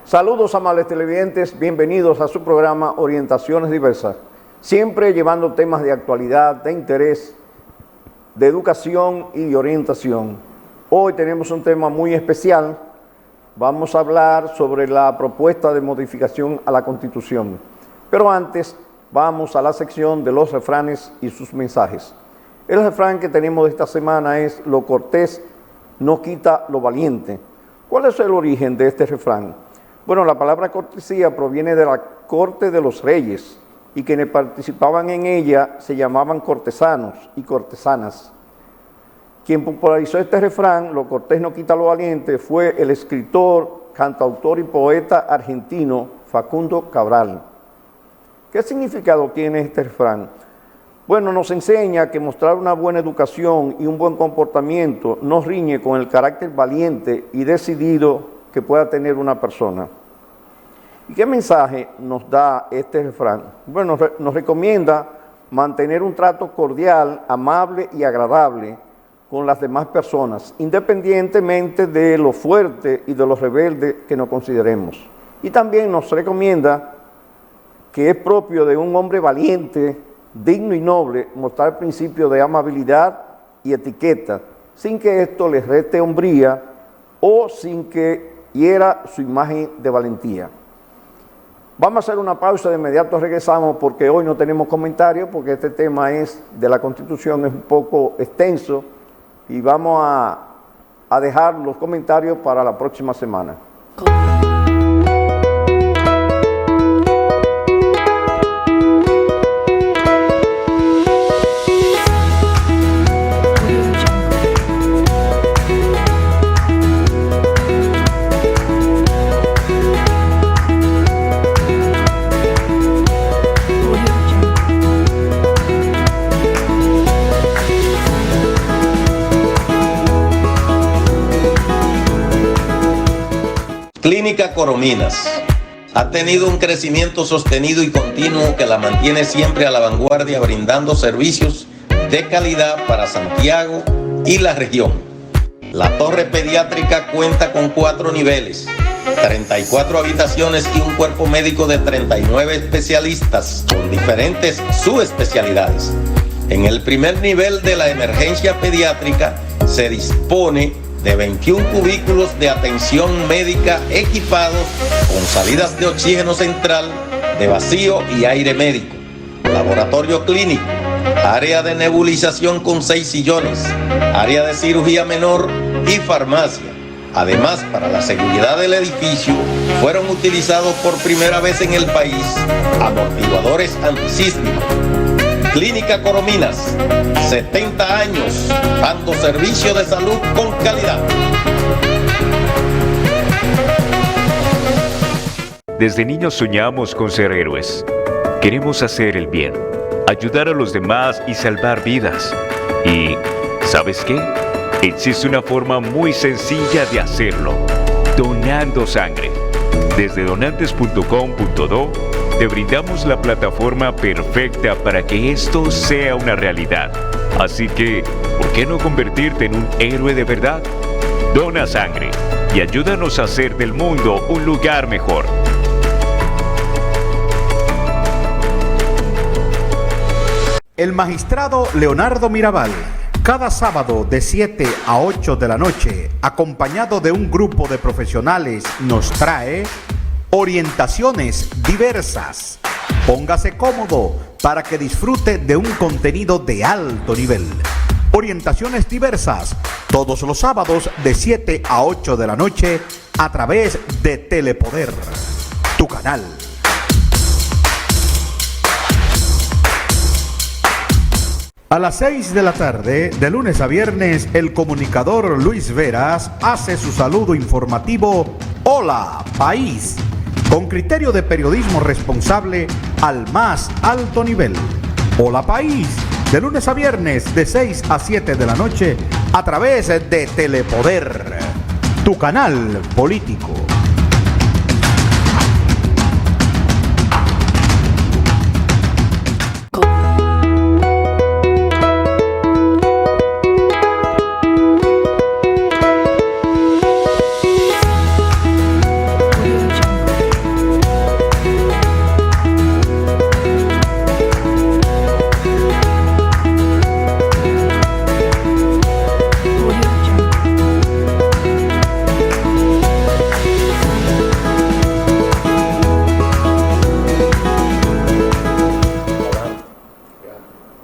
Saludos, amables televidentes, bienvenidos a su programa Orientaciones Diversas, siempre llevando temas de actualidad, de interés, de educación y de orientación. Hoy tenemos un tema muy especial. Vamos a hablar sobre la propuesta de modificación a la Constitución. Pero antes, vamos a la sección de los refranes y sus mensajes. El refrán que tenemos de esta semana es: lo cortés no quita lo valiente. ¿Cuál es el origen de este refrán? Bueno, la palabra cortesía proviene de la corte de los reyes, y quienes participaban en ella se llamaban cortesanos y cortesanas. Quien popularizó este refrán, lo cortés no quita lo valiente, fue el escritor, cantautor y poeta argentino Facundo Cabral. ¿Qué significado tiene este refrán? Bueno, nos enseña que mostrar una buena educación y un buen comportamiento no riñe con el carácter valiente y decidido que pueda tener una persona. ¿Y qué mensaje nos da este refrán? Bueno, nos recomienda mantener un trato cordial, amable y agradable con las demás personas, independientemente de lo fuerte y de lo rebelde que nos consideremos. Y también nos recomienda que es propio de un hombre valiente, digno y noble, mostrar principios de amabilidad y etiqueta, sin que esto les reste hombría o sin que hiera su imagen de valentía. Vamos a hacer una pausa, de inmediato regresamos, porque hoy no tenemos comentarios, porque este tema es de la Constitución, es un poco extenso, y vamos a dejar los comentarios para la próxima semana. Clínica Corominas ha tenido un crecimiento sostenido y continuo que la mantiene siempre a la vanguardia, brindando servicios de calidad para Santiago y la región. La torre pediátrica cuenta con 4 niveles, 34 habitaciones y un cuerpo médico de 39 especialistas con diferentes subespecialidades. En el primer nivel de la emergencia pediátrica se dispone de 21 cubículos de atención médica equipados con salidas de oxígeno central, de vacío y aire médico, laboratorio clínico, área de nebulización con 6 sillones, área de cirugía menor y farmacia. Además, para la seguridad del edificio, fueron utilizados por primera vez en el país amortiguadores antisísmicos. Clínica Corominas, 70 años, dando servicio de salud con calidad. Desde niños soñamos con ser héroes. Queremos hacer el bien, ayudar a los demás y salvar vidas. Y, ¿sabes qué? Existe una forma muy sencilla de hacerlo: donando sangre. Desde donantes.com.do te brindamos la plataforma perfecta para que esto sea una realidad. Así que, ¿por qué no convertirte en un héroe de verdad? Dona sangre y ayúdanos a hacer del mundo un lugar mejor. El magistrado Leonardo Mirabal, cada sábado de 7 a 8 de la noche, acompañado de un grupo de profesionales, nos trae Orientaciones Diversas. Póngase cómodo para que disfrute de un contenido de alto nivel. Orientaciones Diversas, todos los sábados de 7 a 8 de la noche a través de Telepoder, tu canal. A las 6 de la tarde, de lunes a viernes, el comunicador Luis Veras hace su saludo informativo Hola País, con criterio de periodismo responsable al más alto nivel. Hola País, de lunes a viernes de 6 a 7 de la noche a través de Telepoder, tu canal político.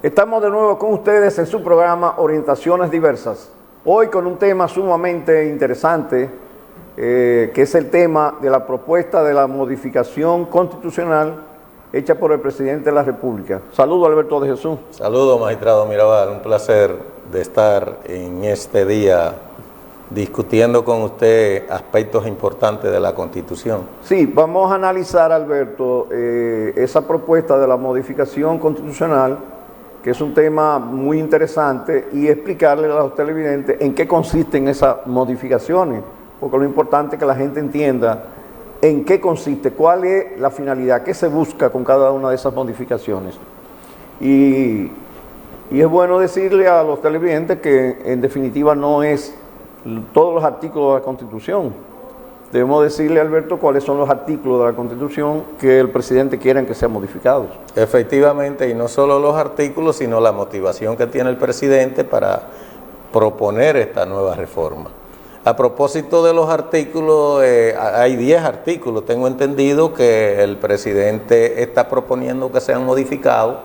Estamos de nuevo con ustedes en su programa Orientaciones Diversas. Hoy con un tema sumamente interesante, que es el tema de la propuesta de la modificación constitucional hecha por el presidente de la República. Saludos, Alberto de Jesús. Saludos, magistrado Mirabal. Un placer de estar en este día discutiendo con usted aspectos importantes de la Constitución. Sí, vamos a analizar, Alberto, esa propuesta de la modificación constitucional, que es un tema muy interesante, y explicarle a los televidentes en qué consisten esas modificaciones, porque lo importante es que la gente entienda en qué consiste, cuál es la finalidad, qué se busca con cada una de esas modificaciones. Y es bueno decirle a los televidentes que en definitiva no es todos los artículos de la Constitución. Debemos decirle, Alberto, cuáles son los artículos de la Constitución que el presidente quiere que sean modificados. Efectivamente, y no solo los artículos, sino la motivación que tiene el presidente para proponer esta nueva reforma. A propósito de los artículos, hay 10 artículos, tengo entendido, que el presidente está proponiendo que sean modificados,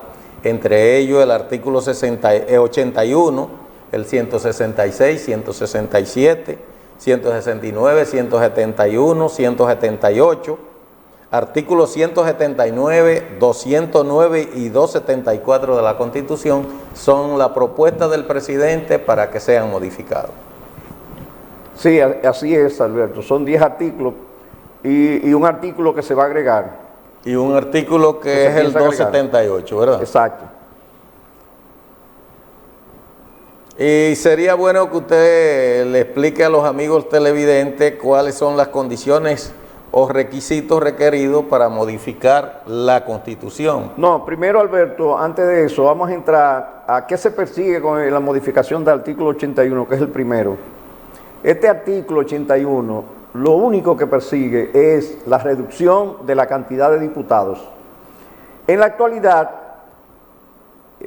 entre ellos el artículo 81, el 166, 167, 169, 171, 178, artículos 179, 209 y 274 de la Constitución son la propuesta del presidente para que sean modificados. Sí, así es, Alberto. Son 10 artículos y un artículo que se va a agregar. Y un artículo que es el 278, ¿verdad? Exacto. Y sería bueno que usted le explique a los amigos televidentes cuáles son las condiciones o requisitos requeridos para modificar la Constitución. No, primero, Alberto, antes de eso, vamos a entrar a qué se persigue con la modificación del artículo 81, que es el primero. Este artículo 81, lo único que persigue es la reducción de la cantidad de diputados. En la actualidad,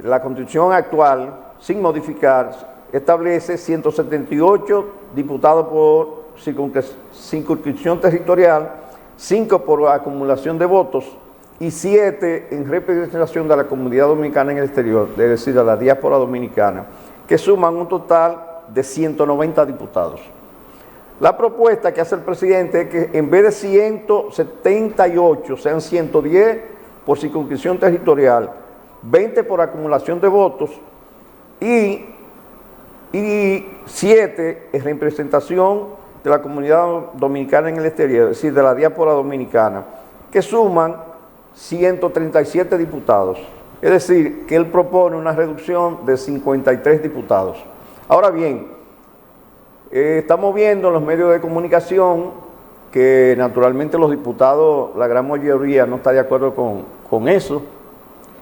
la Constitución actual, sin modificar, establece 178 diputados por circunscripción territorial, 5 por acumulación de votos y 7 en representación de la comunidad dominicana en el exterior, es decir, de la diáspora dominicana, que suman un total de 190 diputados. La propuesta que hace el presidente es que en vez de 178 sean 110 por circunscripción territorial, 20 por acumulación de votos y 7 en representación de la comunidad dominicana en el exterior, es decir, de la diáspora dominicana, que suman 137 diputados. Es decir, que él propone una reducción de 53 diputados. Ahora bien, estamos viendo en los medios de comunicación que naturalmente los diputados, la gran mayoría no está de acuerdo con eso.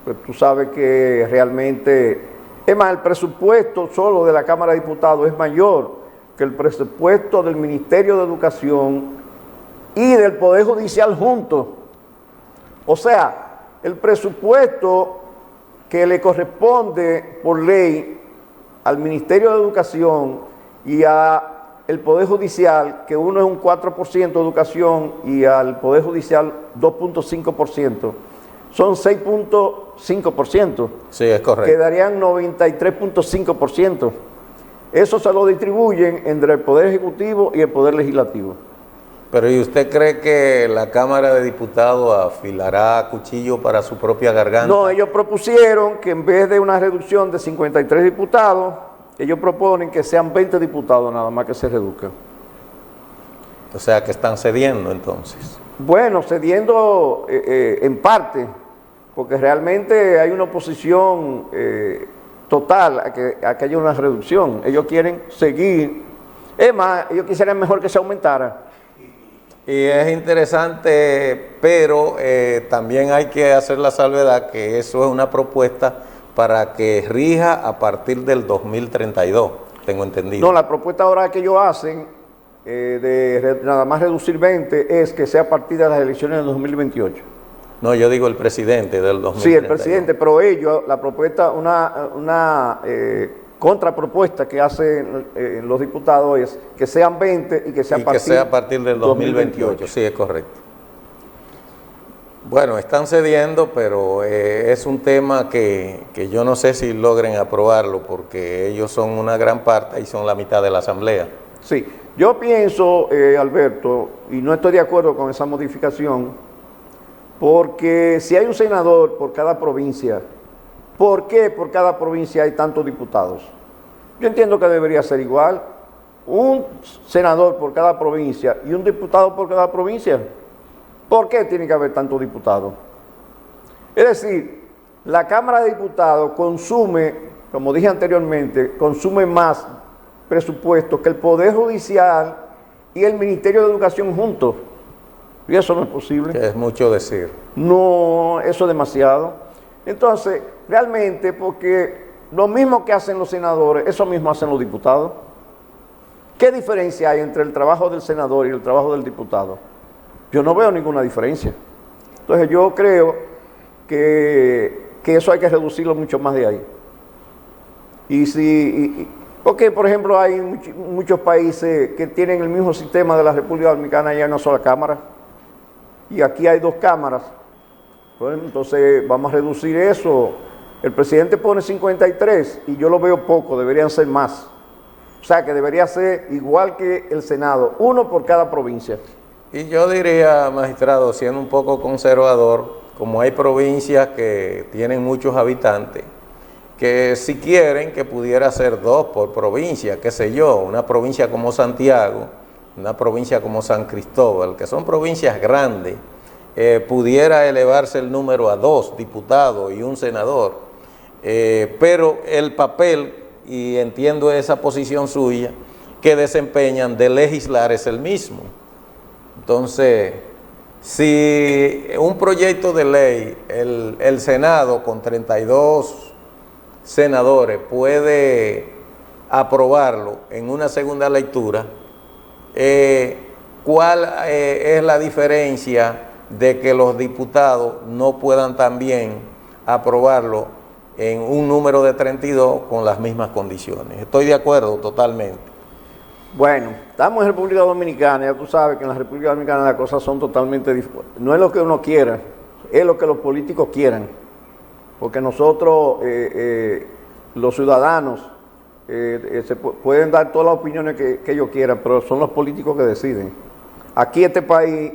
Pues tú sabes que realmente, es más, el presupuesto solo de la Cámara de Diputados es mayor que el presupuesto del Ministerio de Educación y del Poder Judicial juntos. O sea, el presupuesto que le corresponde por ley al Ministerio de Educación y al Poder Judicial, que uno es un 4% de educación y al Poder Judicial 2.5%, son 6.5%. Sí, es correcto. Quedarían 93.5%. Eso se lo distribuyen entre el Poder Ejecutivo y el Poder Legislativo. Pero ¿y usted cree que la Cámara de Diputados afilará cuchillo para su propia garganta? No, ellos propusieron que en vez de una reducción de 53 diputados, ellos proponen que sean 20 diputados nada más que se reduzcan. O sea, que están cediendo entonces. Bueno, cediendo en parte, porque realmente hay una oposición total a que haya una reducción. Ellos quieren seguir. Es más, ellos quisieran mejor que se aumentara. Y es interesante, pero también hay que hacer la salvedad que eso es una propuesta para que rija a partir del 2032, tengo entendido. No, la propuesta ahora que ellos hacen de nada más reducir 20 es que sea a partir de las elecciones del 2028. No, yo digo el presidente del 2032. Sí, el presidente, pero ellos, la propuesta, una contrapropuesta que hacen los diputados es que sean 20 y que sea a partir del 2028. Sí, es correcto. Bueno, están cediendo, pero es un tema que yo no sé si logren aprobarlo, porque ellos son una gran parte y son la mitad de la Asamblea. Sí, yo pienso, Alberto, y no estoy de acuerdo con esa modificación, porque si hay un senador por cada provincia, ¿por qué por cada provincia hay tantos diputados? Yo entiendo que debería ser igual, un senador por cada provincia y un diputado por cada provincia. ¿Por qué tiene que haber tantos diputados? Es decir, la Cámara de Diputados consume, como dije anteriormente, consume más presupuesto que el Poder Judicial y el Ministerio de Educación juntos. Y eso no es posible. Es mucho decir. No, eso es demasiado. Entonces, realmente, porque lo mismo que hacen los senadores, eso mismo hacen los diputados. ¿Qué diferencia hay entre el trabajo del senador y el trabajo del diputado? Yo no veo ninguna diferencia. Entonces yo creo que eso hay que reducirlo mucho más de ahí. Porque por ejemplo hay muchos países que tienen el mismo sistema de la República Dominicana y hay una sola cámara. Y aquí hay 2 cámaras. Bueno, entonces vamos a reducir eso. El presidente pone 53 y yo lo veo poco, deberían ser más. O sea que debería ser igual que el Senado, 1 por cada provincia. Y yo diría, magistrado, siendo un poco conservador, como hay provincias que tienen muchos habitantes, que si quieren que pudiera ser 2 por provincia, qué sé yo, una provincia como Santiago, una provincia como San Cristóbal, que son provincias grandes, pudiera elevarse el número a 2 diputados y un senador, pero el papel, y entiendo esa posición suya, que desempeñan de legislar es el mismo. Entonces, si un proyecto de ley, el Senado con 32 senadores puede aprobarlo en una segunda lectura, ¿cuál es la diferencia de que los diputados no puedan también aprobarlo en un número de 32 con las mismas condiciones? Estoy de acuerdo totalmente. Bueno, estamos en República Dominicana, ya tú sabes que en la República Dominicana las cosas son totalmente diferentes. No es lo que uno quiera, es lo que los políticos quieran. Porque nosotros, los ciudadanos, pueden dar todas las opiniones que ellos quieran, pero son los políticos que deciden. Aquí este país,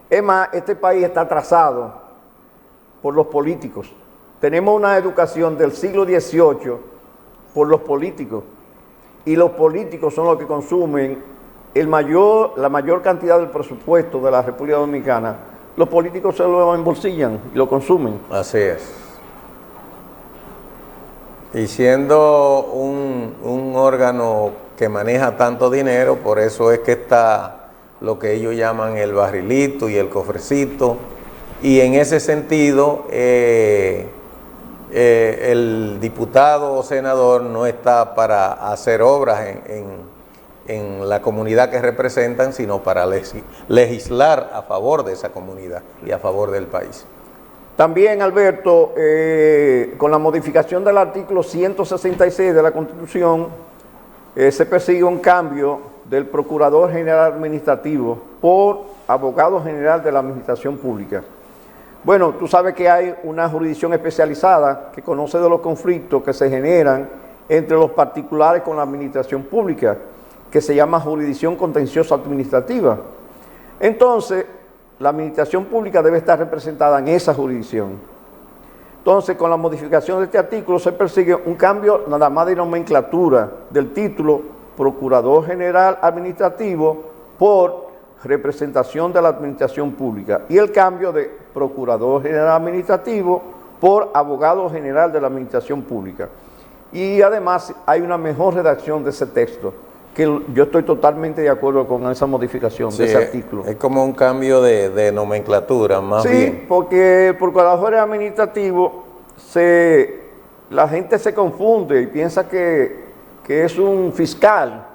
es más, este país está atrasado por los políticos. Tenemos una educación del siglo XVIII por los políticos. Y los políticos son los que consumen la mayor cantidad del presupuesto de la República Dominicana. Los políticos se lo embolsillan y lo consumen. Así es. Y siendo un órgano que maneja tanto dinero, por eso es que está lo que ellos llaman el barrilito y el cofrecito. Y en ese sentido, el diputado o senador no está para hacer obras en la comunidad que representan, sino para legislar a favor de esa comunidad y a favor del país. También, Alberto, con la modificación del artículo 166 de la Constitución, se persigue un cambio del Procurador General Administrativo por Abogado General de la Administración Pública. Bueno, tú sabes que hay una jurisdicción especializada que conoce de los conflictos que se generan entre los particulares con la administración pública, que se llama jurisdicción contenciosa administrativa. Entonces, la administración pública debe estar representada en esa jurisdicción. Entonces, con la modificación de este artículo se persigue un cambio nada más de nomenclatura del título Procurador General Administrativo por representación de la administración pública y el cambio de Procurador General Administrativo por Abogado General de la Administración Pública. Y además hay una mejor redacción de ese texto, que yo estoy totalmente de acuerdo con esa modificación de ese artículo. Es como un cambio de nomenclatura, más bien. Sí, porque el Procurador Administrativo, la gente se confunde y piensa que es un fiscal.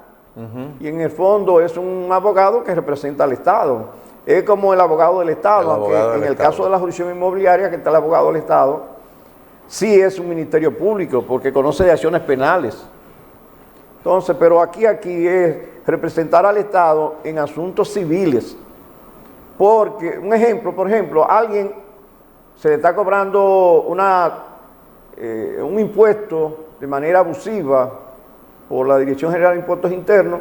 Y en el fondo es un abogado que representa al Estado. Es como el abogado del Estado, aunque en el caso de la jurisdicción inmobiliaria, que está el abogado del Estado, sí es un ministerio público, porque conoce de acciones penales. Entonces, pero aquí es representar al Estado en asuntos civiles. Porque, un ejemplo, por ejemplo, alguien se le está cobrando un impuesto de manera abusiva por la Dirección General de Impuestos Internos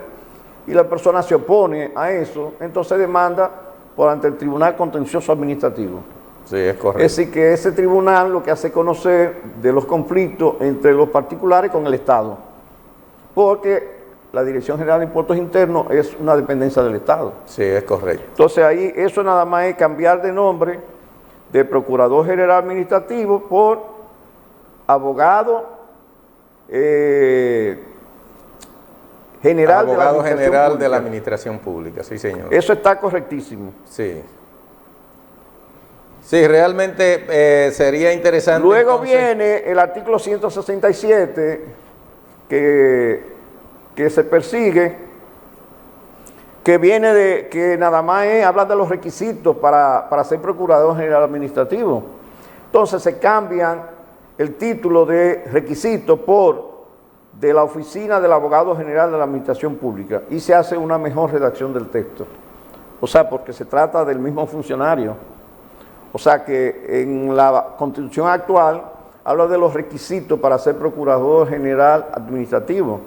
y la persona se opone a eso, entonces demanda por ante el Tribunal Contencioso Administrativo. Sí, es correcto. Es decir, que ese tribunal lo que hace conocer de los conflictos entre los particulares con el Estado, porque la Dirección General de Impuestos Internos es una dependencia del Estado. Sí, es correcto. Entonces ahí eso nada más es cambiar de nombre de Procurador General Administrativo por Abogado General de la Administración Pública, sí señor. Eso está correctísimo. Sí. Sí, realmente sería interesante. Luego viene el artículo 167 que se persigue, que viene de, que nada más habla de los requisitos para ser Procurador General Administrativo. Entonces se cambian el título de requisito por de la Oficina del Abogado General de la Administración Pública y se hace una mejor redacción del texto. O sea, porque se trata del mismo funcionario. O sea que en la Constitución actual habla de los requisitos para ser Procurador General Administrativo.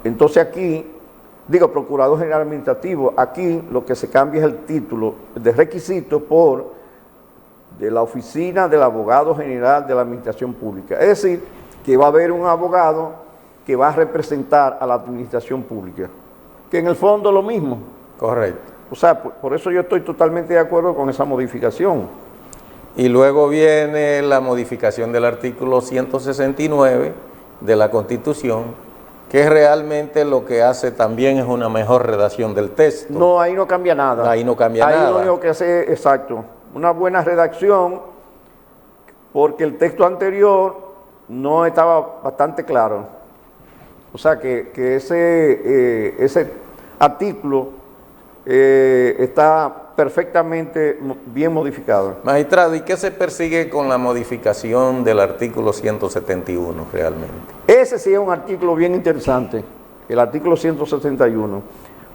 Entonces aquí, Procurador General Administrativo, aquí lo que se cambia es el título de requisito por de la Oficina del Abogado General de la Administración Pública. Es decir, que va a haber un abogado que va a representar a la Administración Pública, que en el fondo es lo mismo. Correcto. O sea, por eso yo estoy totalmente de acuerdo con esa modificación. Y luego viene la modificación del artículo 169 de la Constitución, que realmente lo que hace también es una mejor redacción del texto. No, ahí no cambia nada. Ahí no cambia nada. Ahí lo único que hace, exacto, una buena redacción, porque el texto anterior no estaba bastante claro. O sea, que ese artículo está perfectamente bien modificado. Magistrado, ¿y qué se persigue con la modificación del artículo 171 realmente? Ese sí es un artículo bien interesante, el artículo 171,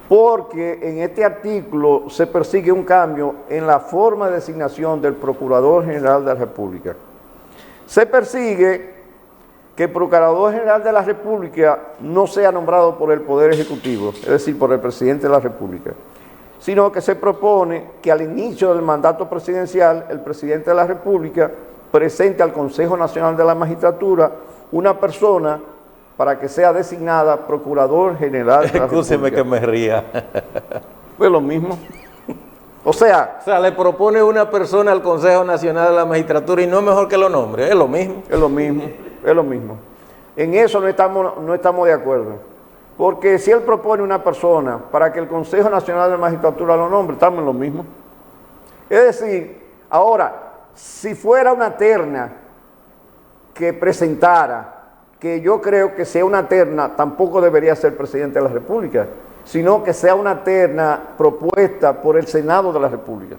porque en este artículo se persigue un cambio en la forma de designación del Procurador General de la República. Se persigue que el Procurador General de la República no sea nombrado por el Poder Ejecutivo, es decir, por el Presidente de la República, sino que se propone que al inicio del mandato presidencial el Presidente de la República presente al Consejo Nacional de la Magistratura una persona para que sea designada Procurador General de la República. Escúcheme que me ría. Pues lo mismo. O sea, le propone una persona al Consejo Nacional de la Magistratura y no es mejor que lo nombre, es lo mismo. Es lo mismo, es lo mismo. En eso no estamos de acuerdo. Porque si él propone una persona para que el Consejo Nacional de la Magistratura lo nombre, estamos en lo mismo. Es decir, ahora, si fuera una terna que presentara, que yo creo que sea una terna, tampoco debería ser presidente de la República, sino que sea una terna propuesta por el Senado de la República.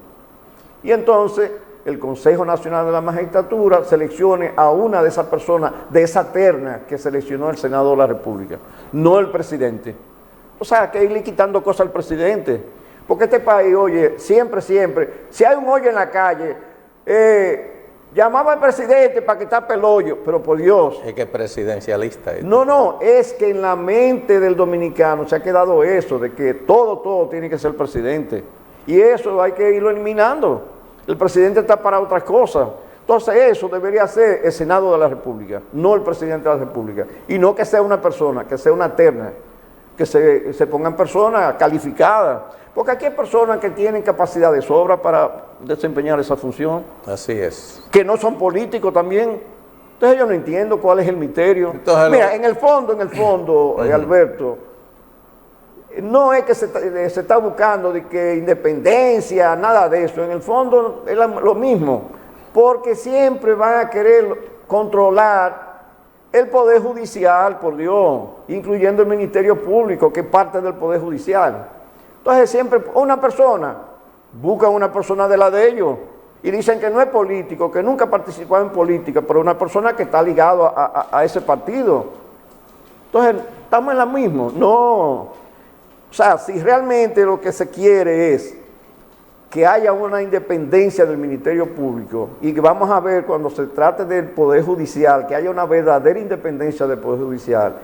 Y entonces el Consejo Nacional de la Magistratura seleccione a una de esas personas, de esa terna que seleccionó el Senado de la República, no el presidente. O sea, que irle quitando cosas al presidente. Porque este país, oye, siempre, si hay un hoyo en la calle, llamaba al presidente para que tape el hoyo, pero por Dios. Es que es presidencialista. No, es que en la mente del dominicano se ha quedado eso, de que todo tiene que ser presidente. Y eso hay que irlo eliminando. El presidente está para otras cosas. Entonces eso debería ser el Senado de la República, no el presidente de la República. Y no que sea una persona, que sea una terna, que se pongan personas calificadas. Porque aquí hay personas que tienen capacidad de sobra para desempeñar esa función. Así es. Que no son políticos también. Entonces yo no entiendo cuál es el misterio. Entonces, mira, en el fondo, Alberto, no es que se está buscando de que independencia, nada de eso. En el fondo es lo mismo, porque siempre van a querer controlar el Poder Judicial, por Dios, incluyendo el Ministerio Público, que es parte del Poder Judicial. Entonces siempre una persona, buscan una persona de la de ellos, y dicen que no es político, que nunca ha participado en política, pero una persona que está ligado a ese partido. Entonces, estamos en la misma, no. O sea, si realmente lo que se quiere es que haya una independencia del Ministerio Público y que vamos a ver cuando se trate del Poder Judicial, que haya una verdadera independencia del Poder Judicial,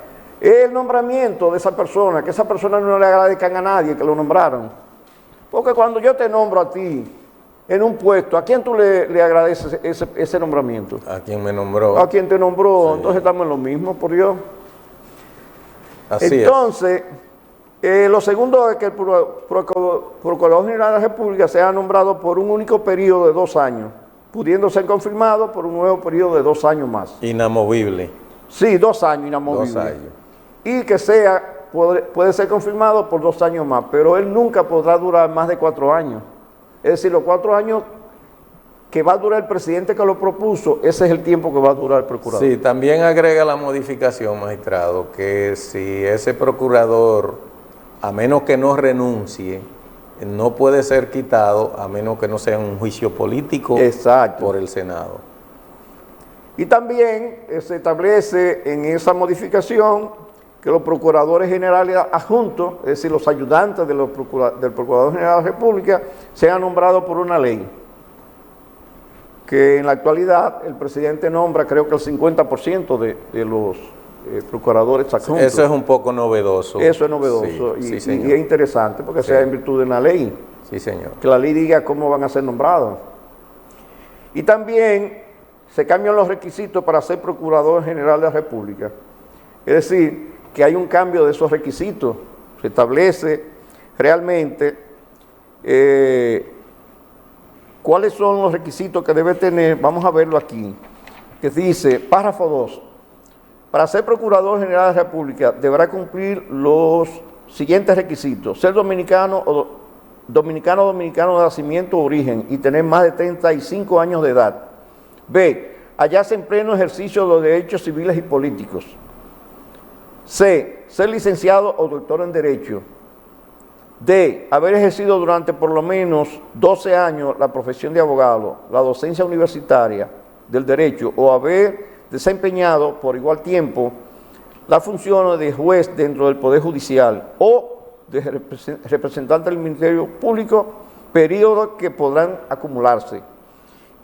es el nombramiento de esa persona, que esa persona no le agradezcan a nadie que lo nombraron. Porque cuando yo te nombro a ti en un puesto, ¿a quién tú le agradeces ese nombramiento? A quien me nombró. A quien te nombró, Sí. Entonces estamos en lo mismo, por Dios. Así Entonces, lo segundo es que el Procurador General de la República sea nombrado por un único periodo de 2 años, pudiendo ser confirmado por un nuevo periodo de 2 años más. es. Inamovible. Sí, 2 años inamovible. 2 años. Y que puede ser confirmado por 2 años más, pero él nunca podrá durar más de 4 años. Es decir, los 4 años que va a durar el presidente que lo propuso, ese es el tiempo que va a durar el procurador. Sí, también agrega la modificación, magistrado, que si ese procurador, a menos que no renuncie, no puede ser quitado a menos que no sea un juicio político. Exacto. Por el Senado. Y también se establece en esa modificación que los procuradores generales adjuntos, es decir, los ayudantes del Procurador General de la República, sean nombrados por una ley. Que en la actualidad el presidente nombra creo que el 50% de los procuradores adjuntos. Eso es un poco novedoso. Eso es novedoso Sí, y, sí, señor. y es interesante porque Sí. sea en virtud de una ley. Sí, señor. Que la ley diga cómo van a ser nombrados. Y también se cambian los requisitos para ser Procurador General de la República. Es decir, que hay un cambio de esos requisitos. Se establece realmente cuáles son los requisitos que debe tener. Vamos a verlo aquí, que dice, párrafo 2, para ser Procurador General de la República deberá cumplir los siguientes requisitos: ser dominicano o dominicano de nacimiento o origen y tener más de 35 años de edad. B, hallarse en pleno ejercicio de los derechos civiles y políticos. C, ser licenciado o doctor en Derecho. D, haber ejercido durante por lo menos 12 años la profesión de abogado, la docencia universitaria del derecho o haber desempeñado por igual tiempo las funciones de juez dentro del Poder Judicial o de representante del Ministerio Público, periodos que podrán acumularse.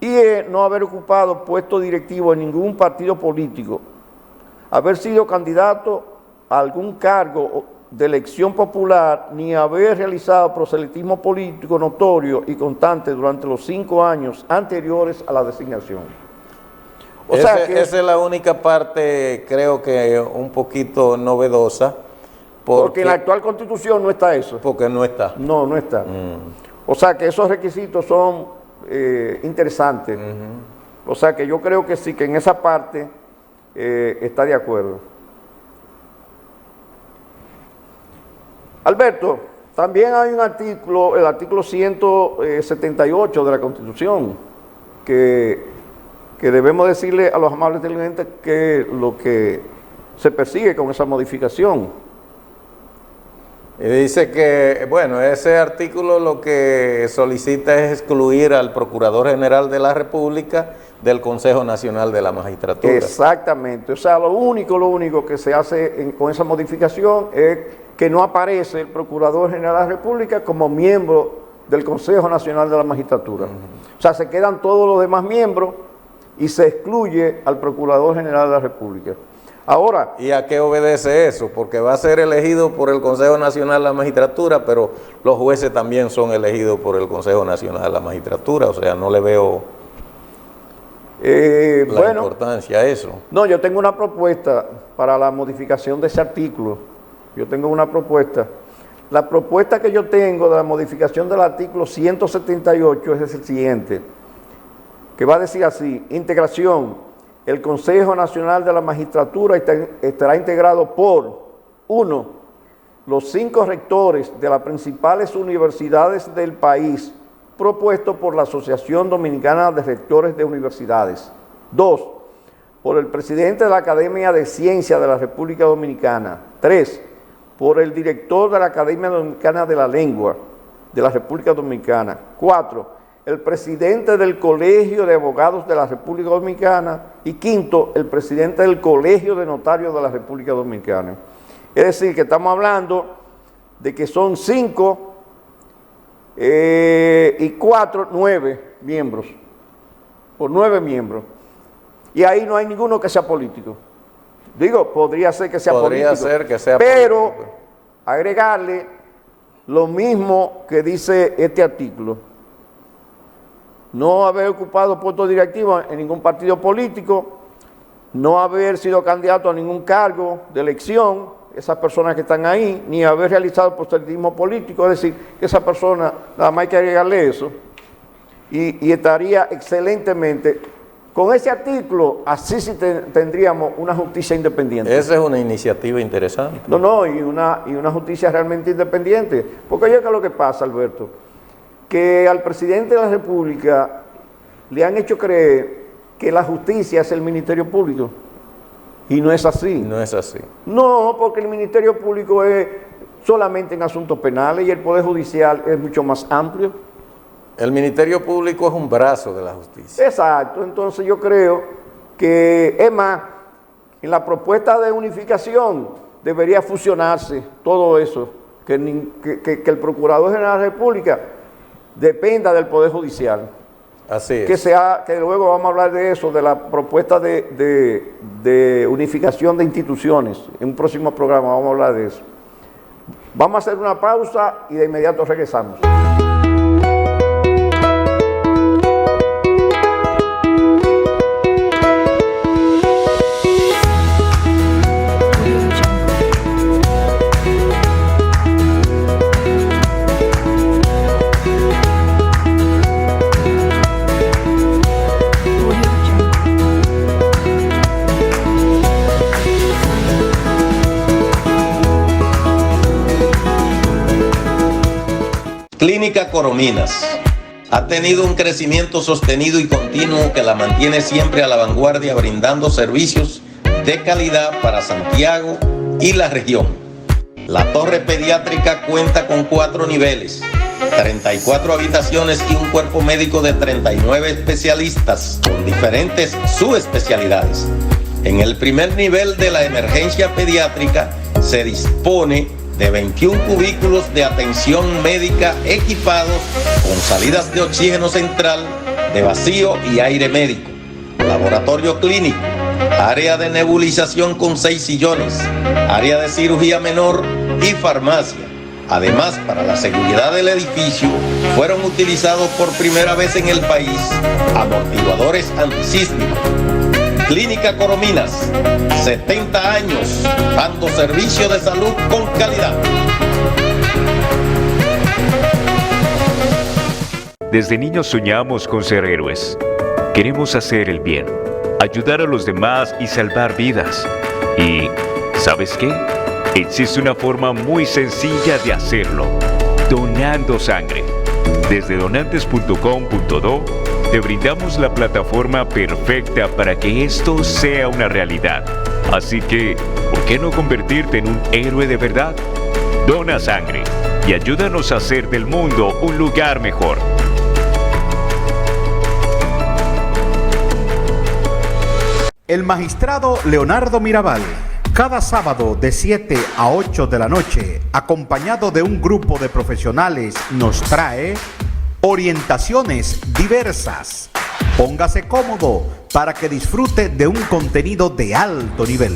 Y no haber ocupado puesto directivo en ningún partido político, haber sido candidato a algún cargo de elección popular, ni haber realizado proselitismo político notorio y constante durante los 5 años anteriores a la designación. Esa es la única parte, creo que un poquito novedosa. Porque en la actual Constitución no está eso. Porque no está. No está. O sea que esos requisitos son interesantes. O sea que yo creo que sí, que en esa parte está de acuerdo. Alberto, también hay un artículo, el artículo 178 de la Constitución, que debemos decirle a los amables televidentes que lo que se persigue con esa modificación. Y dice que, bueno, ese artículo lo que solicita es excluir al Procurador General de la República del Consejo Nacional de la Magistratura. Exactamente. O sea, lo único que se hace con esa modificación es que no aparece el Procurador General de la República como miembro del Consejo Nacional de la Magistratura. O sea, se quedan todos los demás miembros y se excluye al Procurador General de la República. Ahora, ¿y a qué obedece eso? Porque va a ser elegido por el Consejo Nacional de la Magistratura, pero los jueces también son elegidos por el Consejo Nacional de la Magistratura, o sea, no le veo la importancia a eso. No, yo tengo una propuesta para la modificación de ese artículo. Yo tengo una propuesta. La propuesta que yo tengo de la modificación del artículo 178 es el siguiente, que va a decir así: integración. El Consejo Nacional de la Magistratura estará integrado por 1. Los 5 rectores de las principales universidades del país, propuesto por la Asociación Dominicana de Rectores de Universidades. 2. Por el presidente de la Academia de Ciencias de la República Dominicana. 3. Por el director de la Academia Dominicana de la Lengua de la República Dominicana. 4. El presidente del Colegio de Abogados de la República Dominicana. Y 5, el presidente del Colegio de Notarios de la República Dominicana. Es decir, que estamos hablando de que son 5 y 9 miembros, por 9 miembros. Y ahí no hay ninguno que sea político. Digo, podría ser que sea político. Podría ser que sea pero político. Agregarle lo mismo que dice este artículo. No haber ocupado puesto directivo en ningún partido político, no haber sido candidato a ningún cargo de elección, esas personas que están ahí, ni haber realizado proselitismo político, es decir, que esa persona, nada más hay que agregarle eso, y estaría excelentemente. Con ese artículo, así sí tendríamos una justicia independiente. Esa es una iniciativa interesante. No, y una justicia realmente independiente. Porque oye, ¿qué es lo que pasa, Alberto? Que al presidente de la República le han hecho creer que la justicia es el Ministerio Público. Y no es así. No es así. No, porque el Ministerio Público es solamente en asuntos penales y el Poder Judicial es mucho más amplio. El Ministerio Público es un brazo de la justicia. Exacto, entonces yo creo que, es más, en la propuesta de unificación debería fusionarse todo eso, que el Procurador General de la República dependa del Poder Judicial. Así es. Que luego vamos a hablar de eso, de la propuesta de unificación de instituciones. En un próximo programa vamos a hablar de eso. Vamos a hacer una pausa y de inmediato regresamos. Clínica Corominas ha tenido un crecimiento sostenido y continuo que la mantiene siempre a la vanguardia, brindando servicios de calidad para Santiago y la región. La torre pediátrica cuenta con 4 niveles, 34 habitaciones y un cuerpo médico de 39 especialistas con diferentes subespecialidades. En el primer nivel de la emergencia pediátrica se dispone de 21 cubículos de atención médica equipados con salidas de oxígeno central, de vacío y aire médico, laboratorio clínico, área de nebulización con 6 sillones, área de cirugía menor y farmacia. Además, para la seguridad del edificio, fueron utilizados por primera vez en el país amortiguadores antisísmicos. Clínica Corominas, 70 años, dando servicio de salud con calidad. Desde niños soñamos con ser héroes. Queremos hacer el bien, ayudar a los demás y salvar vidas. Y, ¿sabes qué? Existe una forma muy sencilla de hacerlo: donando sangre. Desde donantes.com.do te brindamos la plataforma perfecta para que esto sea una realidad. Así que, ¿por qué no convertirte en un héroe de verdad? Dona sangre y ayúdanos a hacer del mundo un lugar mejor. El magistrado Leonardo Mirabal, cada sábado de 7 a 8 de la noche, acompañado de un grupo de profesionales, nos trae orientaciones diversas. Póngase cómodo para que disfrute de un contenido de alto nivel.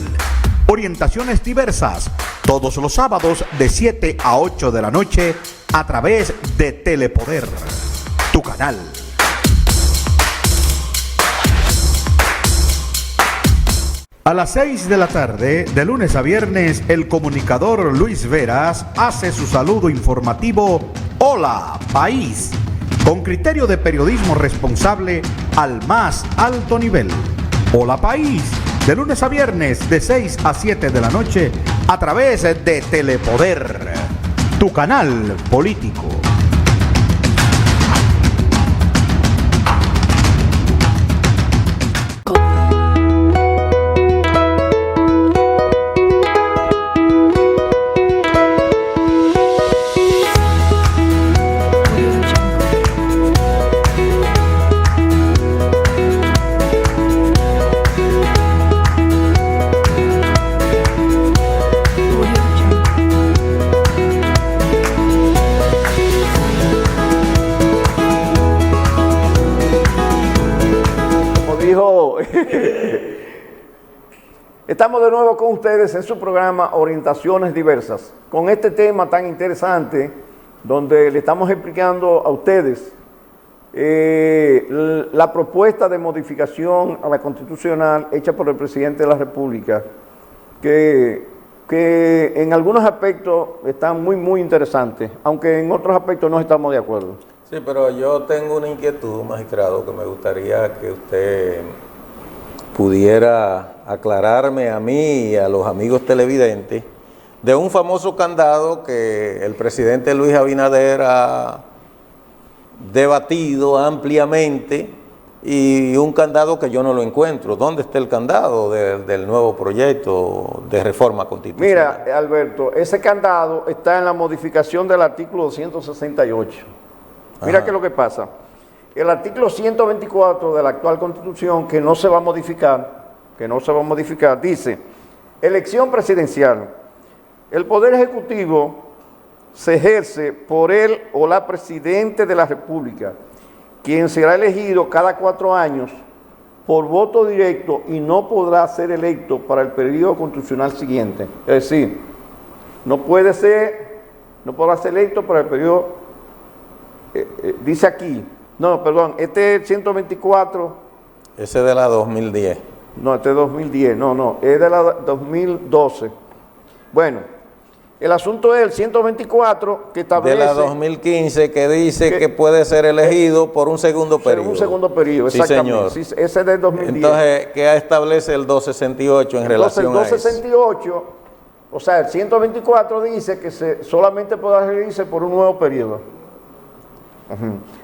Orientaciones diversas, todos los sábados de 7 a 8 de la noche, a través de Telepoder, tu canal. A las 6 de la tarde, de lunes a viernes, el comunicador Luis Veras hace su saludo informativo Hola País, con criterio de periodismo responsable al más alto nivel. Hola País, de lunes a viernes, de 6 a 7 de la noche, a través de Telepoder, tu canal político. dijo. Estamos de nuevo con ustedes en su programa Orientaciones Diversas, con este tema tan interesante, donde le estamos explicando a ustedes la propuesta de modificación a la Constitucional hecha por el presidente de la República, que en algunos aspectos están muy interesantes, aunque en otros aspectos no estamos de acuerdo. Sí, pero yo tengo una inquietud, magistrado, que me gustaría que usted pudiera aclararme a mí y a los amigos televidentes de un famoso candado que el presidente Luis Abinader ha debatido ampliamente, y un candado que yo no lo encuentro. ¿Dónde está el candado del nuevo proyecto de reforma constitucional? Mira, Alberto, ese candado está en la modificación del artículo 268. Mira qué es lo que pasa. El artículo 124 de la actual Constitución, que no se va a modificar, dice: elección presidencial. El Poder Ejecutivo se ejerce por él o la Presidente de la República, quien será elegido cada 4 años por voto directo y no podrá ser electo para el periodo constitucional siguiente. Es decir, no podrá ser electo para el periodo, dice aquí, no, perdón, este es 124. Ese de la 2010. No, este es 2010, no, es de la 2012. Bueno, el asunto es el 124 que establece... De la 2015 que dice que puede ser elegido por un segundo periodo. Un segundo periodo, exactamente. Sí, señor. Ese es del 2010. Entonces, ¿qué establece el 268 en relación a eso? El 268, o sea, el 124 dice que solamente podrá realizarse por un nuevo periodo.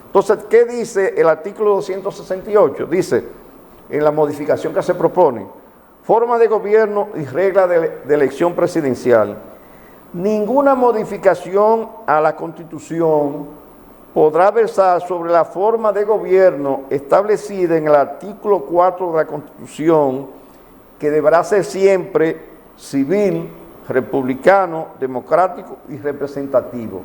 Entonces, ¿qué dice el artículo 268? Dice, en la modificación que se propone, forma de gobierno y regla de elección presidencial. Ninguna modificación a la Constitución podrá versar sobre la forma de gobierno establecida en el artículo 4 de la Constitución, que deberá ser siempre civil, republicano, democrático y representativo.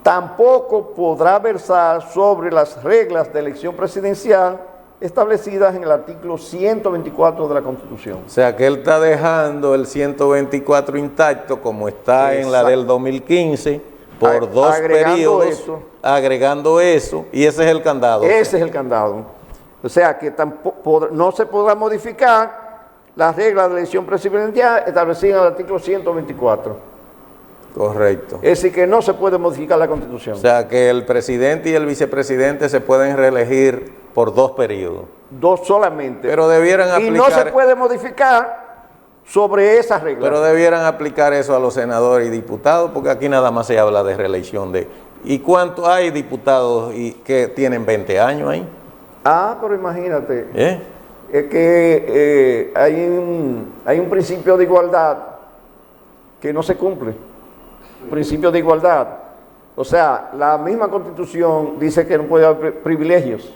Tampoco podrá versar sobre las reglas de elección presidencial establecidas en el artículo 124 de la Constitución. O sea, que él está dejando el 124 intacto como está en la del 2015 por dos periodos, agregando eso, y ese es el candado. Ese es el candado. O sea, que no se podrá modificar las reglas de elección presidencial establecidas en el artículo 124. Correcto. Es decir, que no se puede modificar la Constitución. O sea, que el presidente y el vicepresidente se pueden reelegir por 2 periodos. 2 solamente. Pero debieran aplicar... Y no se puede modificar sobre esas reglas. Pero debieran aplicar eso a los senadores y diputados, porque aquí nada más se habla de reelección de... ¿Y cuántos hay diputados que tienen 20 años ahí? Pero imagínate. Es que hay un principio de igualdad que no se cumple. Principio de igualdad. O sea, la misma Constitución dice que no puede haber privilegios.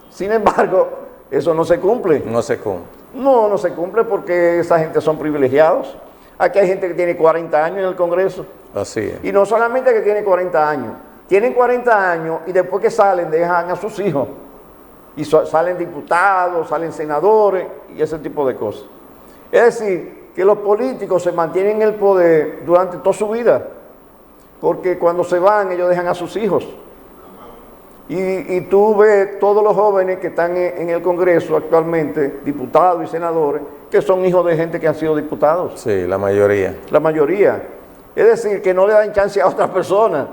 Sin embargo, eso no se cumple. No se cumple. No se cumple porque esa gente son privilegiados. Aquí hay gente que tiene 40 años en el Congreso. Así es. Y no solamente que tiene 40 años. Tienen 40 años y después que salen dejan a sus hijos. Y salen diputados, salen senadores y ese tipo de cosas. Es decir, que los políticos se mantienen en el poder durante toda su vida. Porque cuando se van ellos dejan a sus hijos. Y tú ves todos los jóvenes que están en el Congreso actualmente, diputados y senadores, que son hijos de gente que han sido diputados. Sí, la mayoría. La mayoría. Es decir, que no le dan chance a otras personas,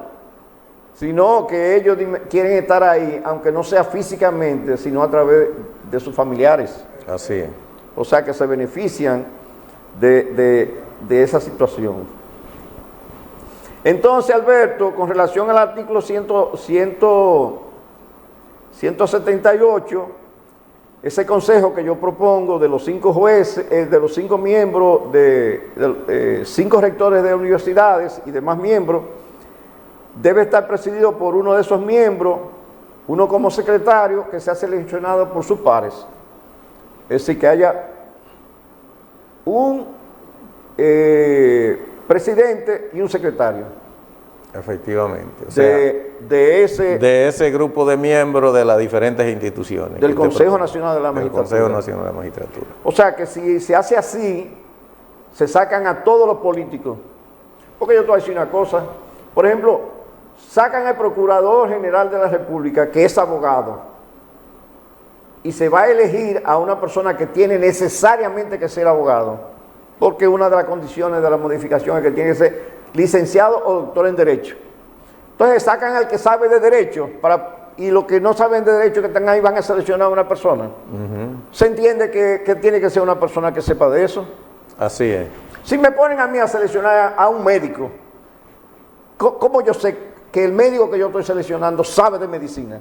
sino que ellos quieren estar ahí, aunque no sea físicamente, sino a través de sus familiares. Así es. O sea, que se benefician de esa situación. Entonces, Alberto, con relación al artículo 178, ese consejo que yo propongo de los 5 jueces, de los 5 miembros, de 5 rectores de universidades y demás miembros, debe estar presidido por uno de esos miembros, uno como secretario, que sea seleccionado por sus pares. Es decir, que haya un presidente y un secretario. Efectivamente. O sea, de ese grupo de miembros de las diferentes instituciones. del Consejo Nacional de la Magistratura. Del Consejo Nacional de la Magistratura. O sea que si se hace así, se sacan a todos los políticos. Porque yo te voy a decir una cosa. Por ejemplo, sacan al Procurador General de la República, que es abogado, y se va a elegir a una persona que tiene necesariamente que ser abogado, porque una de las condiciones de la modificación es que tiene que ser licenciado o doctor en Derecho. Entonces sacan al que sabe de Derecho, y los que no saben de Derecho que están ahí van a seleccionar a una persona. ¿Se entiende que tiene que ser una persona que sepa de eso? Así es. Si me ponen a mí a seleccionar a un médico, ¿cómo yo sé que el médico que yo estoy seleccionando sabe de medicina?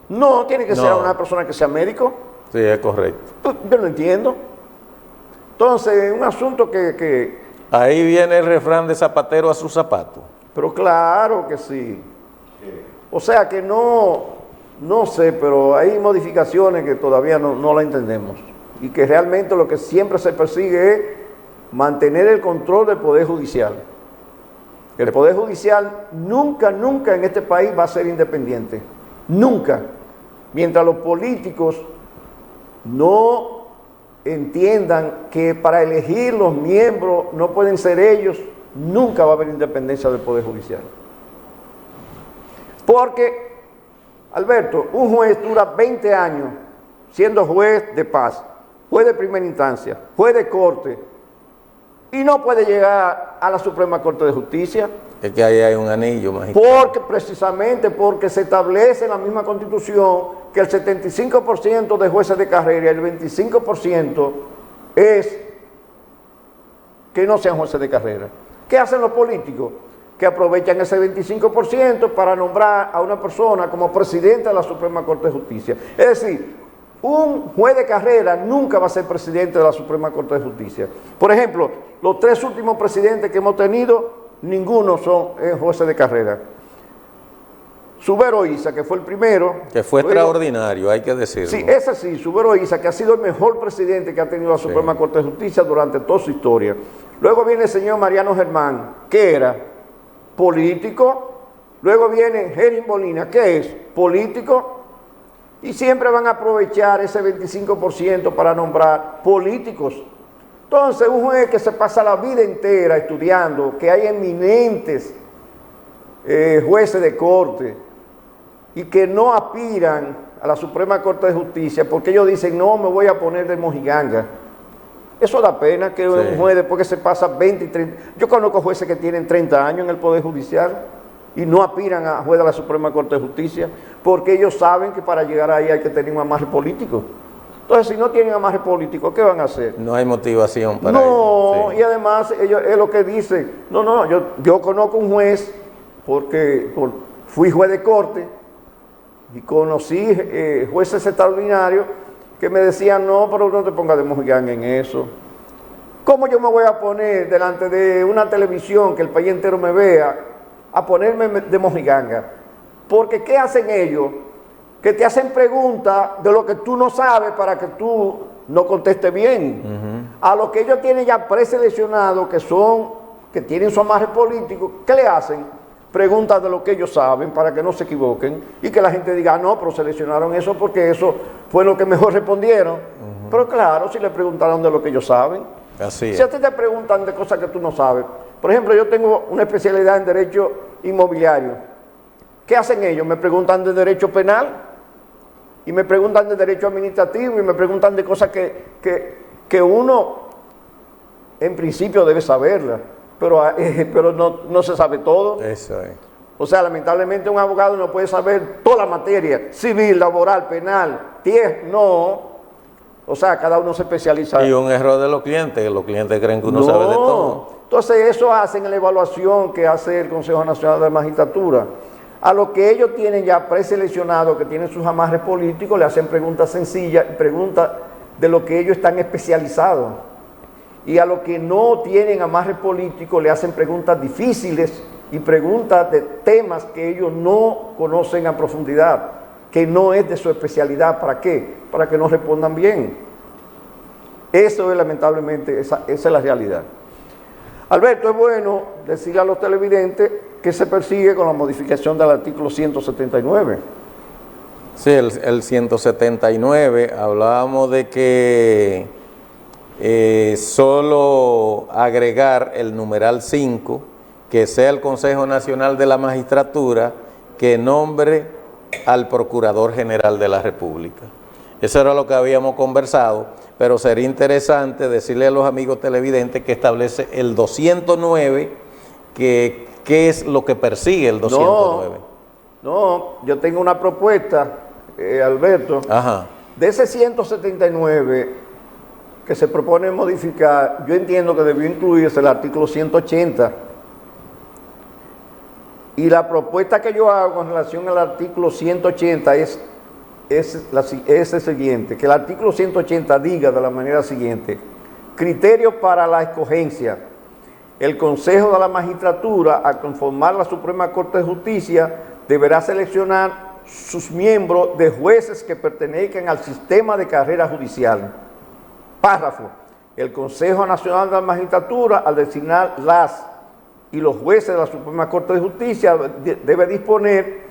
No, tiene que ser una persona que sea médico. Sí, es correcto. Yo no entiendo. Entonces, un asunto que ahí viene el refrán de zapatero a su zapato. Pero claro que sí. O sea que no sé, pero hay modificaciones que todavía no la entendemos. Y que realmente lo que siempre se persigue es mantener el control del Poder Judicial. El Poder Judicial nunca en este país va a ser independiente. Nunca. Mientras los políticos no entiendan que para elegir los miembros no pueden ser ellos, nunca va a haber independencia del Poder Judicial. Porque, Alberto, un juez dura 20 años siendo juez de paz, juez de primera instancia, juez de corte, y no puede llegar a la Suprema Corte de Justicia. Es que ahí hay un anillo magistrado. Precisamente porque se establece en la misma Constitución que el 75% de jueces de carrera y el 25% es que no sean jueces de carrera. ¿Qué hacen los políticos? Que aprovechan ese 25% para nombrar a una persona como presidente de la Suprema Corte de Justicia. Es decir, un juez de carrera nunca va a ser presidente de la Suprema Corte de Justicia. Por ejemplo, los 3 últimos presidentes que hemos tenido, ninguno son jueces de carrera. Subero Isa, que fue el primero. Que fue extraordinario, hay que decirlo. Sí, ese sí, Subero Isa, que ha sido el mejor presidente que ha tenido la Suprema Corte de Justicia durante toda su historia. Luego viene el señor Mariano Germán, que era político. Luego viene Henry Molina, que es político. Y siempre van a aprovechar ese 25% para nombrar políticos. Entonces, un juez que se pasa la vida entera estudiando, que hay eminentes jueces de corte y que no aspiran a la Suprema Corte de Justicia porque ellos dicen, no, me voy a poner de mojiganga. Eso da pena que un juez después que se pasa 20 y 30... Yo conozco jueces que tienen 30 años en el Poder Judicial y no aspiran a juez de la Suprema Corte de Justicia porque ellos saben que para llegar ahí hay que tener un amarre político. Entonces, si no tienen amarre político, ¿qué van a hacer? No hay motivación para ello. No, sí. Y además, ellos es lo que dicen. Yo conozco un juez porque fui juez de corte y conocí jueces extraordinarios que me decían, no, pero no te pongas de mojiganga en eso. ¿Cómo yo me voy a poner delante de una televisión que el país entero me vea a ponerme de mojiganga? Porque ¿qué hacen ellos? Que te hacen preguntas de lo que tú no sabes para que tú no contestes bien. A los que ellos tienen ya preseleccionados, que tienen su amarre político, ¿qué le hacen? Preguntas de lo que ellos saben para que no se equivoquen y que la gente diga, no, pero seleccionaron eso porque eso fue lo que mejor respondieron. Pero claro, si le preguntaron de lo que ellos saben. Así es. Si a ti te preguntan de cosas que tú no sabes. Por ejemplo, yo tengo una especialidad en Derecho Inmobiliario. ¿Qué hacen ellos? Me preguntan de Derecho Penal y me preguntan de Derecho Administrativo y me preguntan de cosas que uno en principio debe saberlas, pero no se sabe todo. Eso es. O sea, lamentablemente un abogado no puede saber toda la materia, civil, laboral, penal, no. O sea, cada uno se especializa. Y un error de los clientes creen que uno sabe de todo. Entonces eso hacen en la evaluación que hace el Consejo Nacional de la Magistratura. A lo que ellos tienen ya preseleccionado, que tienen sus amarres políticos, le hacen preguntas sencillas, preguntas de lo que ellos están especializados. Y a los que no tienen amarres políticos, le hacen preguntas difíciles y preguntas de temas que ellos no conocen a profundidad, que no es de su especialidad. ¿Para qué? Para que no respondan bien. Eso es lamentablemente, esa es la realidad. Alberto, es bueno decirle a los televidentes que se persigue con la modificación del artículo 179. Sí, el 179, hablábamos de que solo agregar el numeral 5, que sea el Consejo Nacional de la Magistratura que nombre al Procurador General de la República. Eso era lo que habíamos conversado, pero sería interesante decirle a los amigos televidentes que establece el 209, que ¿qué es lo que persigue el 209? No, yo tengo una propuesta, Alberto. Ajá. De ese 179 que se propone modificar, yo entiendo que debió incluirse el artículo 180. Y la propuesta que yo hago con relación al artículo 180 es el siguiente, que el artículo 180 diga de la manera siguiente: criterios para la escogencia. El Consejo de la Magistratura, al conformar la Suprema Corte de Justicia, deberá seleccionar sus miembros de jueces que pertenezcan al sistema de carrera judicial. Párrafo. El Consejo Nacional de la Magistratura, al designar las y los jueces de la Suprema Corte de Justicia, debe disponer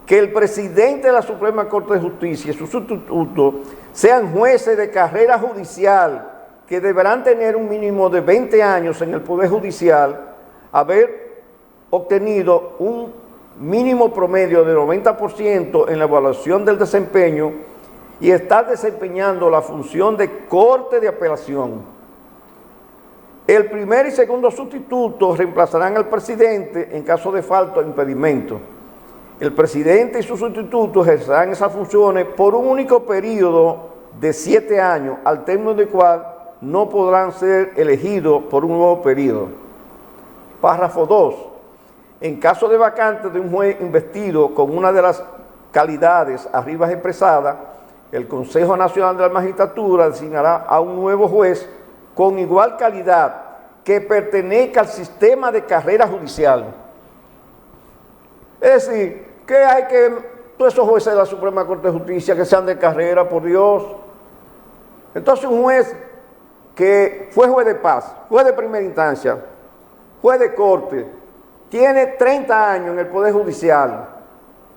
que el presidente de la Suprema Corte de Justicia y sus sustitutos sean jueces de carrera judicial que deberán tener un mínimo de 20 años en el Poder Judicial, haber obtenido un mínimo promedio de 90% en la evaluación del desempeño y estar desempeñando la función de corte de apelación. El primer y segundo sustituto reemplazarán al presidente en caso de falta o impedimento. El presidente y sus sustitutos ejercerán esas funciones por un único periodo de 7 años, al término del cual no podrán ser elegidos por un nuevo periodo. Párrafo 2. En caso de vacante de un juez investido con una de las calidades arriba expresadas, el Consejo Nacional de la Magistratura designará a un nuevo juez con igual calidad que pertenezca al sistema de carrera judicial. Es decir, que hay que todos esos jueces de la Suprema Corte de Justicia que sean de carrera, por Dios. Entonces un juez que fue juez de paz, juez de primera instancia, juez de corte, tiene 30 años en el Poder Judicial,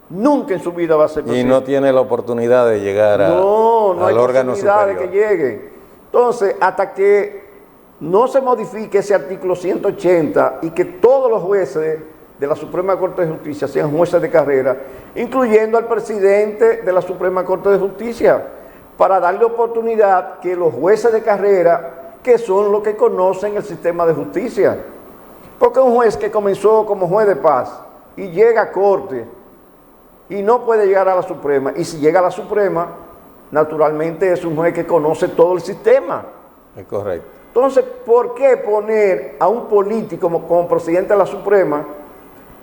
nunca en su vida va a ser presidente. Y no tiene la oportunidad de llegar al órgano superior. De que llegue. Entonces, hasta que no se modifique ese artículo 180 y que todos los jueces de la Suprema Corte de Justicia sean jueces de carrera, incluyendo al presidente de la Suprema Corte de Justicia, para darle oportunidad que los jueces de carrera, que son los que conocen el sistema de justicia, porque un juez que comenzó como juez de paz y llega a corte y no puede llegar a la Suprema, y si llega a la Suprema, naturalmente es un juez que conoce todo el sistema. Es correcto. Entonces, ¿por qué poner a un político como presidente de la Suprema,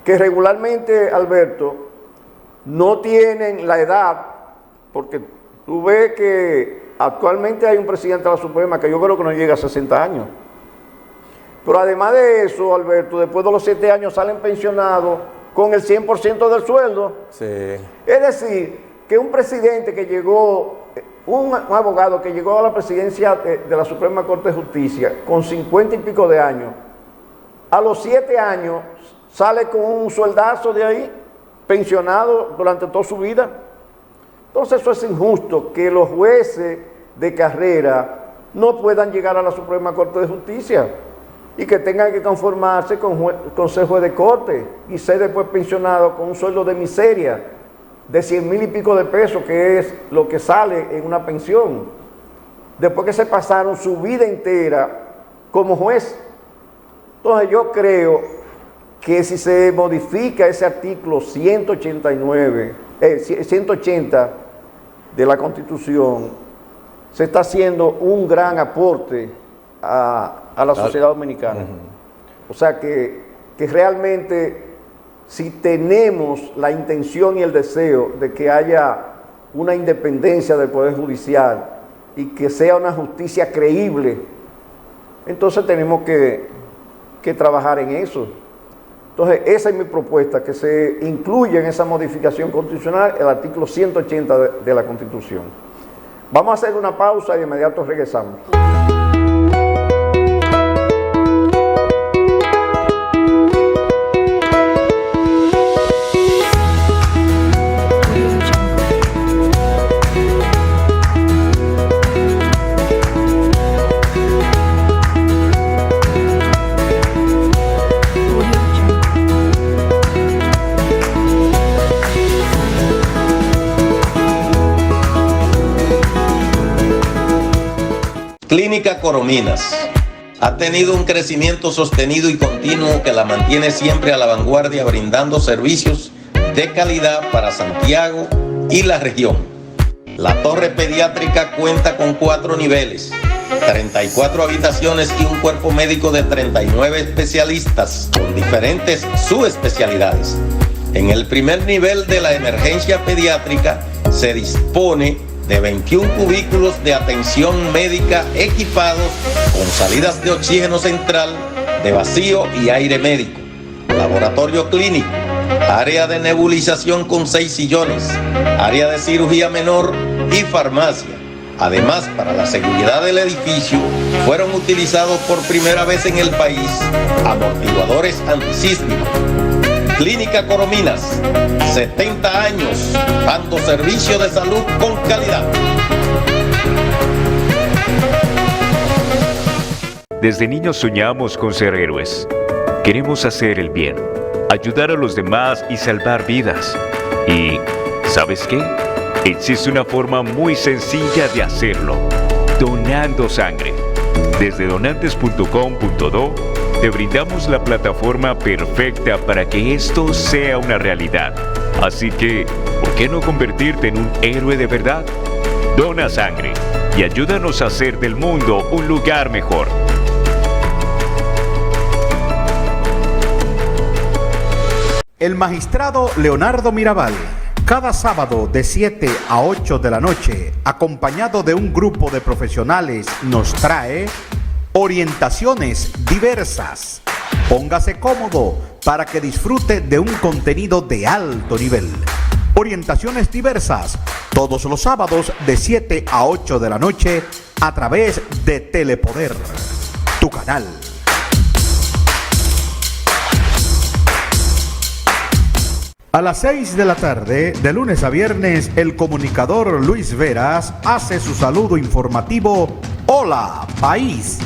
que regularmente, Alberto, no tienen la edad? Porque tú ves que actualmente hay un presidente de la Suprema que yo creo que no llega a 60 años. Pero además de eso, Alberto, después de los 7 años salen pensionados con el 100% del sueldo. Sí. Es decir, que un presidente que llegó, un abogado que llegó a la presidencia de la Suprema Corte de Justicia con 50 y pico de años, a los 7 años sale con un sueldazo de ahí, pensionado durante toda su vida. Entonces eso es injusto, que los jueces de carrera no puedan llegar a la Suprema Corte de Justicia y que tengan que conformarse con ser juez de corte y ser después pensionado con un sueldo de miseria de 100,000 y pico de pesos, que es lo que sale en una pensión, después que se pasaron su vida entera como juez. Entonces yo creo que si se modifica ese artículo 180 de la Constitución, se está haciendo un gran aporte a la sociedad dominicana. O sea que realmente, si tenemos la intención y el deseo de que haya una independencia del Poder Judicial y que sea una justicia creíble, entonces tenemos que trabajar en eso. Entonces, esa es mi propuesta, que se incluya en esa modificación constitucional el artículo 180 de la Constitución. Vamos a hacer una pausa y de inmediato regresamos. Clínica Corominas ha tenido un crecimiento sostenido y continuo que la mantiene siempre a la vanguardia, brindando servicios de calidad para Santiago y la región. La torre pediátrica cuenta con 4 niveles, 34 habitaciones y un cuerpo médico de 39 especialistas con diferentes subespecialidades. En el primer nivel de la emergencia pediátrica se dispone de 21 cubículos de atención médica equipados con salidas de oxígeno central, de vacío y aire médico, laboratorio clínico, área de nebulización con 6 sillones, área de cirugía menor y farmacia. Además, para la seguridad del edificio, fueron utilizados por primera vez en el país amortiguadores antisísmicos. Clínica Corominas, 70 años, dando servicio de salud con calidad. Desde niños soñamos con ser héroes. Queremos hacer el bien, ayudar a los demás y salvar vidas. ¿Y sabes qué? Existe una forma muy sencilla de hacerlo: donando sangre. Desde donantes.com.do te brindamos la plataforma perfecta para que esto sea una realidad. Así que, ¿por qué no convertirte en un héroe de verdad? Dona sangre y ayúdanos a hacer del mundo un lugar mejor. El magistrado Leonardo Mirabal, cada sábado de 7 a 8 de la noche, acompañado de un grupo de profesionales, nos trae orientaciones diversas. Póngase cómodo para que disfrute de un contenido de alto nivel. Orientaciones diversas, todos los sábados de 7 a 8 de la noche, a través de Telepoder, tu canal. A las 6 de la tarde, de lunes a viernes, el comunicador Luis Veras hace su saludo informativo Hola País,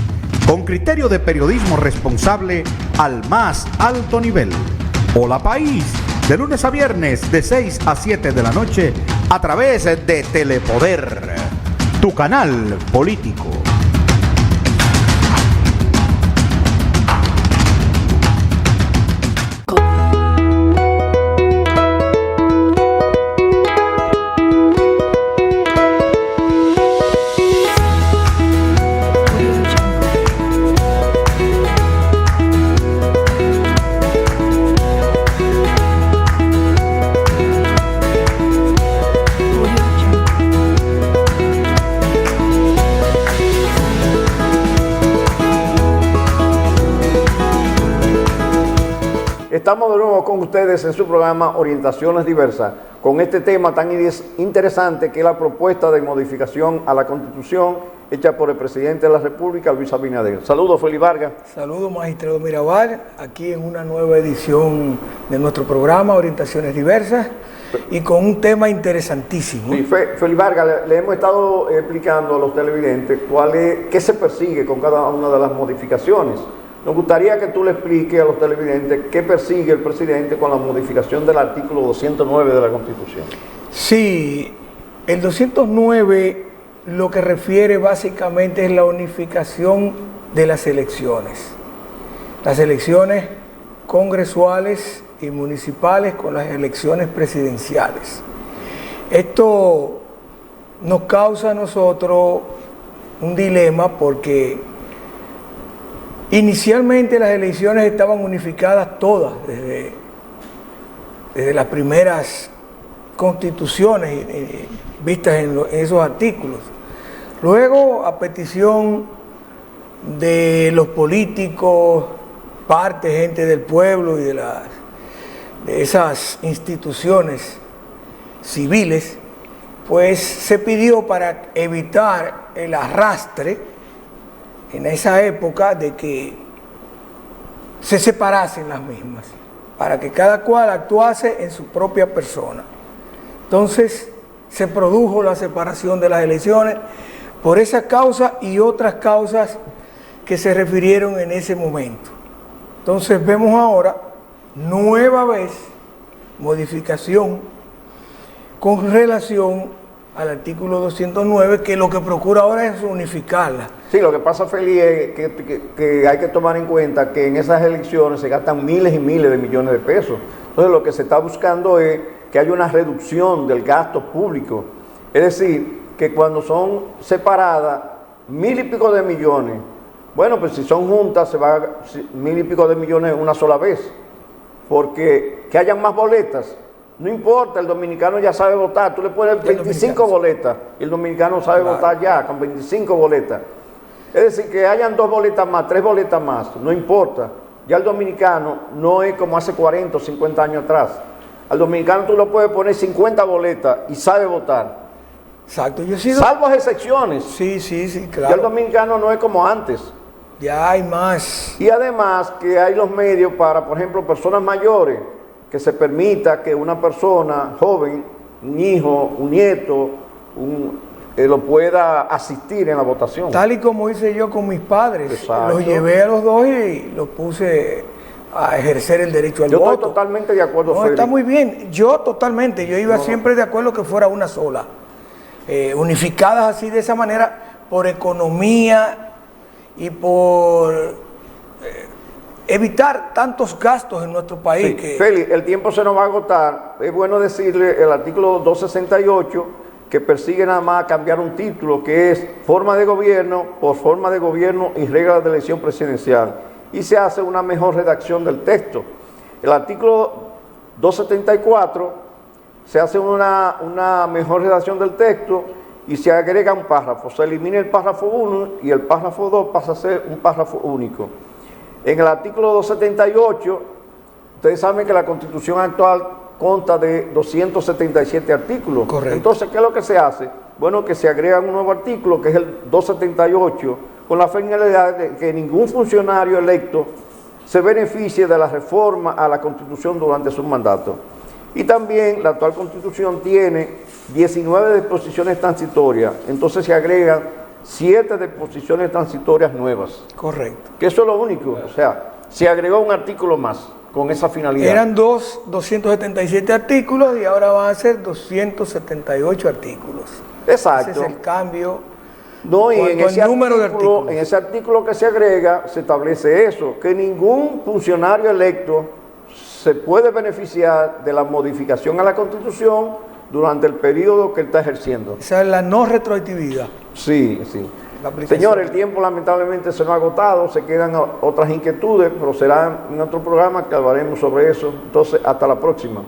con criterio de periodismo responsable al más alto nivel. Hola País, de lunes a viernes, de 6 a 7 de la noche, a través de Telepoder, tu canal político. Estamos de nuevo con ustedes en su programa Orientaciones Diversas, con este tema tan interesante que es la propuesta de modificación a la Constitución hecha por el presidente de la República, Luis Abinader. Saludos, Félix Vargas. Saludos, magistrado Mirabal, aquí en una nueva edición de nuestro programa Orientaciones Diversas y con un tema interesantísimo. Sí, Félix Vargas, le hemos estado explicando a los televidentes qué se persigue con cada una de las modificaciones. Nos gustaría que tú le expliques a los televidentes qué persigue el presidente con la modificación del artículo 209 de la Constitución. Sí, el 209 lo que refiere básicamente es la unificación de las elecciones congresuales y municipales con las elecciones presidenciales. Esto nos causa a nosotros un dilema porque inicialmente las elecciones estaban unificadas todas desde las primeras constituciones vistas en esos artículos. Luego, a petición de los políticos, gente del pueblo y de esas instituciones civiles, pues se pidió para evitar el arrastre en esa época de que se separasen las mismas, para que cada cual actuase en su propia persona. Entonces se produjo la separación de las elecciones por esa causa y otras causas que se refirieron en ese momento. Entonces vemos ahora, nueva vez, modificación con relación al artículo 209, que lo que procura ahora es unificarla. Sí, lo que pasa, Feli, es que hay que tomar en cuenta que en esas elecciones se gastan miles y miles de millones de pesos. Entonces lo que se está buscando es que haya una reducción del gasto público. Es decir, que cuando son separadas 1.000 y pico de millones, bueno, pues si son juntas se va a 1.000 y pico de millones una sola vez. Porque que hayan más boletas, no importa, el dominicano ya sabe votar. Tú le pones 25 boletas y el dominicano sabe votar ya con 25 boletas. Es decir, que hayan 2 boletas más, 3 boletas más, no importa. Ya el dominicano no es como hace 40 o 50 años atrás. Al dominicano tú le puedes poner 50 boletas y sabe votar. Exacto, yo he sido... Salvo excepciones. Sí, claro. Ya el dominicano no es como antes. Ya hay más. Y además que hay los medios para, por ejemplo, personas mayores, que se permita que una persona joven, un hijo, un nieto, lo pueda asistir en la votación. Tal y como hice yo con mis padres. Exacto. Los llevé a los dos y los puse a ejercer el derecho al voto. Yo estoy totalmente de acuerdo, No, Félix. está muy bien. Yo totalmente. Yo iba siempre de acuerdo que fuera una sola. Unificadas así de esa manera, por economía y por evitar tantos gastos en nuestro país. Sí. Félix, el tiempo se nos va a agotar. Es bueno decirle el artículo 268 que persigue nada más cambiar un título que es forma de gobierno por forma de gobierno y reglas de elección presidencial. Y se hace una mejor redacción del texto. El artículo 274 se hace una mejor redacción del texto y se agrega un párrafo. Se elimina el párrafo 1 y el párrafo 2 pasa a ser un párrafo único. En el artículo 278, ustedes saben que la Constitución actual consta de 277 artículos. Correcto. Entonces, ¿qué es lo que se hace? Bueno, que se agrega un nuevo artículo, que es el 278, con la finalidad de que ningún funcionario electo se beneficie de la reforma a la Constitución durante su mandato. Y también la actual Constitución tiene 19 disposiciones transitorias, entonces se agregan 7 disposiciones transitorias nuevas. Correcto. Que eso es lo único, o sea, se agregó un artículo más con esa finalidad. Eran 277 artículos y ahora van a ser 278 artículos. Exacto. Ese es el cambio. No, y en ese, número de artículos. En ese artículo que se agrega se establece eso, que ningún funcionario electo se puede beneficiar de la modificación a la Constitución durante el periodo que él está ejerciendo. Esa es la no retroactividad. Sí. Señor, el tiempo lamentablemente se nos ha agotado, se quedan otras inquietudes, pero será en otro programa que hablaremos sobre eso. Entonces, hasta la próxima.